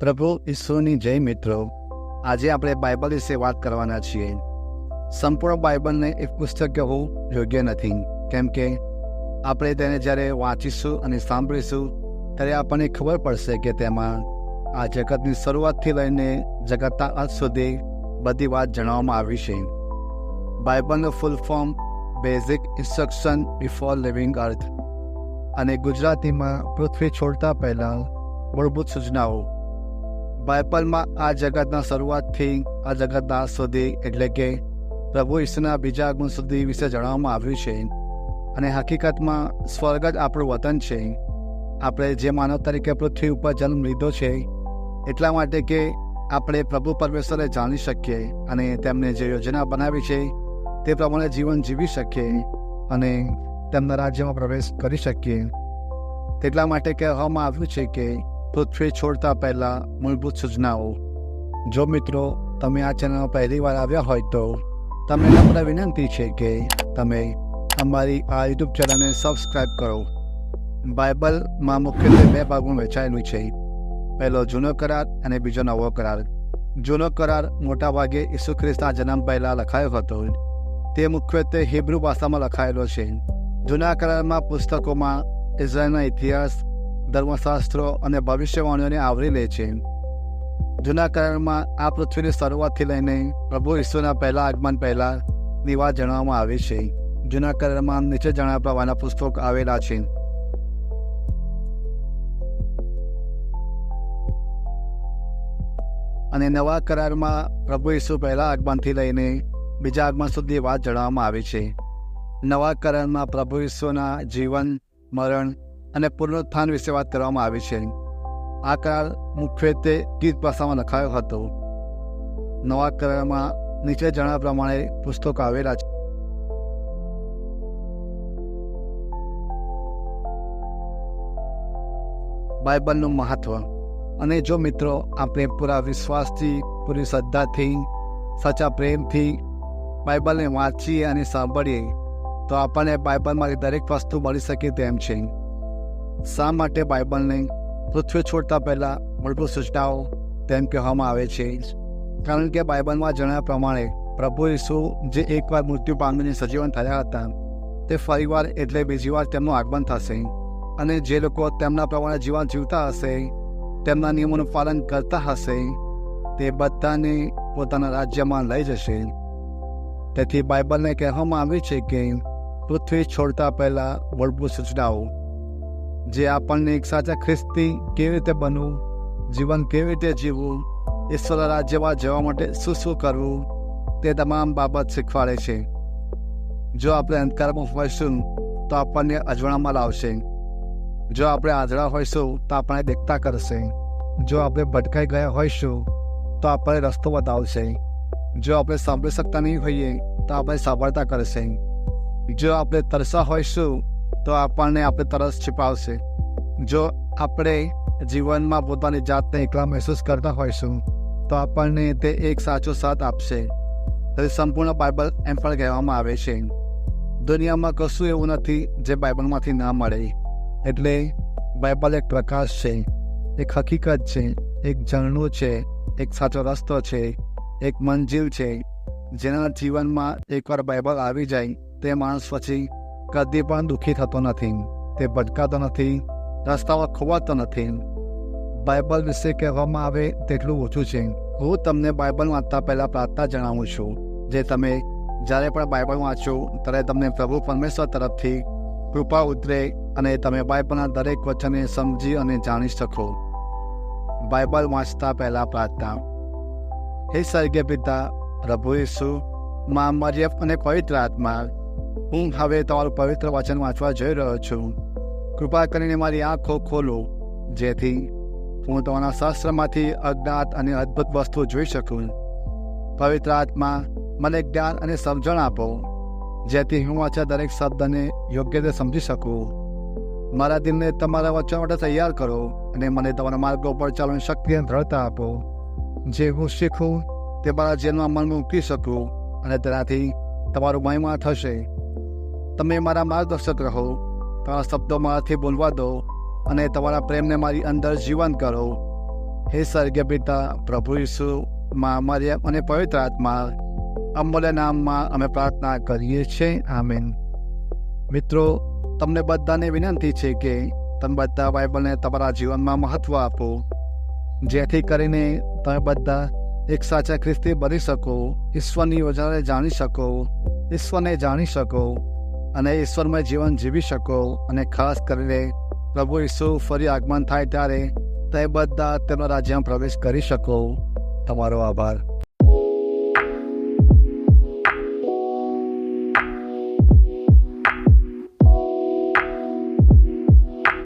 પ્રભુ ઈસુની જય મિત્રો. આજે આપણે બાઇબલ વિશે વાત કરવાના છીએ. સંપૂર્ણ બાઇબલને એક પુસ્તક કહેવું યોગ્ય નથી, કેમ કે આપણે તેને જ્યારે વાંચીશું અને સાંભળીશું ત્યારે આપણને ખબર પડશે કે તેમાં આ જગતની શરૂઆતથી લઈને જગતના અંત સુધી બધી વાત જણાવવામાં આવી છે. બાઇબલનું full form basic instruction before living earth, અને ગુજરાતીમાં પૃથ્વી છોડતા પહેલાં મૂળભૂત સૂચનાઓ. બાઇબલમાં આ જગતના શરૂઆતથી આ જગતના અંત સુધી, એટલે કે પ્રભુ ઈસુના બીજા આગમન સુધી વિશે જણાવવામાં આવ્યું છે. અને હકીકતમાં સ્વર્ગ જ આપણું વતન છે. આપણે જે માનવ તરીકે પૃથ્વી ઉપર જન્મ લીધો છે એટલા માટે કે આપણે પ્રભુ પરમેશ્વરને જાણી શકીએ અને તેમને જે યોજના બનાવી છે તે પ્રમાણે જીવન જીવી શકીએ અને તેમના રાજ્યમાં પ્રવેશ કરી શકીએ. તેટલા માટે કહેવામાં આવ્યું છે કે પૃથ્વી છોડતા પહેલાં મૂળભૂત સૂચનાઓ. જો મિત્રો તમે આ ચેનલમાં પહેલી વાર આવ્યા હોય તો તમને નમ્ર વિનંતી છે કે તમે અમારી આ યુટ્યુબ ચેનલને સબસ્ક્રાઈબ કરો. બાઇબલમાં મુખ્યત્વે બે ભાગમાં વહેંચાયેલું છે. પહેલો જૂનો કરાર અને બીજો નવો કરાર. જૂનો કરાર મોટાભાગે ઈસુ ખ્રિસ્તના જન્મ પહેલાં લખાયો હતો. તે મુખ્યત્વે હિબ્રુ ભાષામાં લખાયેલો છે. જૂના કરારમાં પુસ્તકોમાં ઇઝરાયલના ઇતિહાસ, ધર્મશાસ્ત્રો અને ભવિષ્યવાણીઓને આવરી લે છે. જૂના કરારમાં આ પૃથ્વીની શરૂઆતથી લઈને પ્રભુ ઈસુના પહેલા આગમન પહેલાંની વાત જણાવવામાં આવી છે. જૂના કરારમાં નીચે જણાવ્યા પ્રમાણેના પુસ્તકો આવેલા છે. અને નવા કરારમાં પ્રભુ ઈસુ પહેલા આગમનથી લઈને બીજા આગમન સુધી વાત જણાવવામાં આવી છે. નવા કરારમાં પ્રભુ ઈસુના જીવન, મરણ અને પુનરુત્થાન વિશે વાત કરવામાં આવી છે. આ કરાર મુખ્યત્વે ગીત ભાષામાં લખાયો હતો. નવા કરારમાં નીચે જણાવ્યા પ્રમાણે પુસ્તકો આવેલા છે. બાઇબલનું મહત્વ. અને જો મિત્રો આપણે પૂરા વિશ્વાસથી, પૂરી શ્રદ્ધાથી, સાચા પ્રેમથી બાઇબલને વાંચીએ અને સાંભળીએ તો આપણને બાઇબલમાંથી દરેક વસ્તુ મળી શકે તેમ છે. શા માટે બાઇબલને પૃથ્વી છોડતા પહેલાં મૂળભૂત સૂચનાઓ તેમ કહેવામાં આવે છે? કારણ કે બાઇબલમાં જણાવ્યા પ્રમાણે પ્રભુ ઈસુ જે એકવાર મૃત્યુ પામીને સજીવન થયા હતા તે ફરીવાર એટલે બીજી વાર તેમનું આગમન થશે. અને જે લોકો તેમના પ્રમાણે જીવન જીવતા હશે, તેમના નિયમોનું પાલન કરતા હશે, તે બધાને પોતાના રાજ્યમાં લઈ જશે. તેથી બાઇબલને કહેવામાં આવ્યું છે કે પૃથ્વી છોડતા પહેલાં મૂળભૂત સૂચનાઓ, જે આપણને એક સાચા ખ્રિસ્તી કેવી રીતે બનવું, જીવન કેવી રીતે જીવવું, ઈશ્વરના રાજ્યમાં જવા માટે શું શું કરવું, તે તમામ બાબત શીખવાડે છે. જો આપણે અંધકારમાં હોઈશું તો આપણને અજવાળામાં લાવશે. જો આપણે આંધળા હોઈશું તો આપણને દેખતા કરશે. જો આપણે ભટકાઈ ગયા હોઈશું તો આપણને રસ્તો બતાવશે. જો આપણે સાંભળી શકતા નહીં હોઈએ તો આપણે સાંભળતા કરશે. જો આપણે તરસા હોઈશું તો આપણને આપણે તરસ છુપાવશે. જો આપણે જીવનમાં પોતાની જાતને એકલા મહેસૂસ કરતા હોઈશું તો આપણને તે એક સાચો સાથ આપશે. તેથી સંપૂર્ણ બાઇબલ એમ પણ કહેવામાં આવે છે. દુનિયામાં કશું એવું નથી જે બાઇબલમાંથી ના મળે. એટલે બાઇબલ એક પ્રકાશ છે, એક હકીકત છે, એક ઝરણું છે, એક સાચો રસ્તો છે, એક મંજિલ છે. જેના જીવનમાં એકવાર બાઇબલ આવી જાય તે માણસ પછી કદી પણ દુઃખી થતો નથી, તે ભટકાતો નથી, રસ્તામાં ખોવાતો નથી. બાઇબલ વિશે કહેવામાં આવે તેટલું ઓછું છે. હું તમને બાઇબલ વાંચતા પહેલાં પ્રાર્થના જણાવું છું, જે તમે જ્યારે પણ બાઇબલ વાંચો ત્યારે તમને પ્રભુ પરમેશ્વર તરફથી કૃપા ઉતરે અને તમે બાઇબલના દરેક વચનને સમજી અને જાણી શકો. બાઇબલ વાંચતા પહેલાં પ્રાર્થના. હે સ્વર્ગીય પિતા, પ્રભુ ઈસુ, મા મરિયમ અને પવિત્ર આત્મા, હું હવે તમારું પવિત્ર વચન વાંચવા જઈ રહ્યો છું. કૃપા કરીને મારી આંખો ખોલો, જેથી હું તમારા શાસ્ત્રમાંથી અજ્ઞાત અને અદ્ભુત વસ્તુ જોઈ શકું. પવિત્ર આત્મા, મને જ્ઞાન અને સમજણ આપો, જેથી હું વાંચા દરેક શબ્દને યોગ્ય રીતે સમજી શકું. મારા દિલને તમારા વચન માટે તૈયાર કરો અને મને તમારા માર્ગો પર ચાલવાની શક્તિ અને દ્રઢતા આપો. જે હું શીખું તે મારા જીવનમાં મનમાં મૂકી શકું અને તેનાથી તમારું મહિમા થશે. તમે મારા માર્ગદર્શક રહો. તમારા શબ્દો મારાથી બોલવા દો અને તમારા પ્રેમને મારી અંદર જીવન કરો. હે સ્વર્ગીય પિતા, પ્રભુ ઈસુ, મરિયમ અને પવિત્ર આત્મા અમૂલ્ય નામમાં અમે પ્રાર્થના કરીએ છીએ. આમીન. મિત્રો, તમને બધાને વિનંતી છે કે તમે બધા બાઇબલને તમારા જીવનમાં મહત્ત્વ આપો, જેથી કરીને તમે બધા એક સાચા ખ્રિસ્તી બની શકો, ઈશ્વરની યોજનાને જાણી શકો, ઈશ્વરને જાણી શકો અને ઈશ્વરમય જીવન જીવી શકો. અને ખાસ કરીને પ્રભુ ઈસુ ફરી આગમન થાય ત્યારે તે બધા તેમના રાજ્યમાં પ્રવેશ કરી શકો. તમારો આભાર.